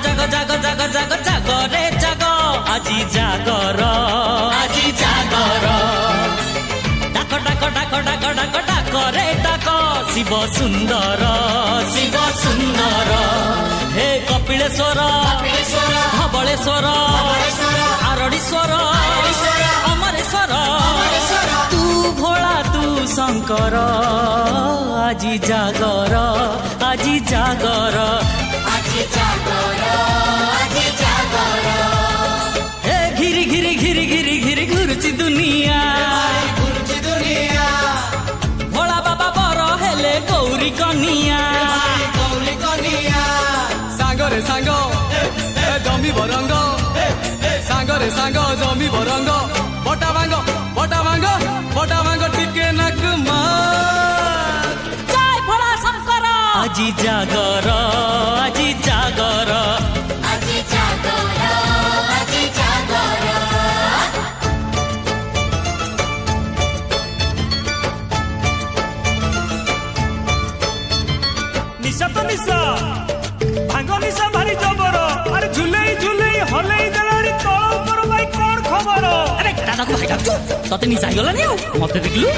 জাগ জাগ জাগ জাগ জাগ রে জাগ আজি জাগর আজি জাগর ডাক ডাক ডাক ডাক ডাক ডাক রে ডাক শিব সুন্দর শিব সুন্দর হে কপিলেশ্বর ধবলেশ্বর আরড়ীশ্বর অমরেশ্বর তু ভোলা তু শঙ্কর আজি জাগর আজি জাগর আজি জাগর আজি জাগর হে ঘিরি ঘিরি ঘিরি ঘিরি ঘিরি ঘুরছি দুনিয়া ভোলা বাবা বড় হেলে গৌরী কনিয়া সাগরে সাঙ্গ জমি বরঙ্গ সাগরে সাঙ্গ জমি বরঙ্গ বটা ভাঙ্গ বটা ভাঙ্গ বটা ভাঙ্গ টিকে নাক মার জয় ভোলা শঙ্কর আজি জাগর আজি জাগর আজি জাগর আজি জাগর নিশা তো নিশা ভাঙ্গ নিশা ভারি জবর আরে ঝুলেই ঝুলেই হলেই দেলারি তଳ ଉପର ভাই কোন খবর আরে দাদাকে ভাই ডাকছো ততে নিশা হইগলানি মতে দেখলু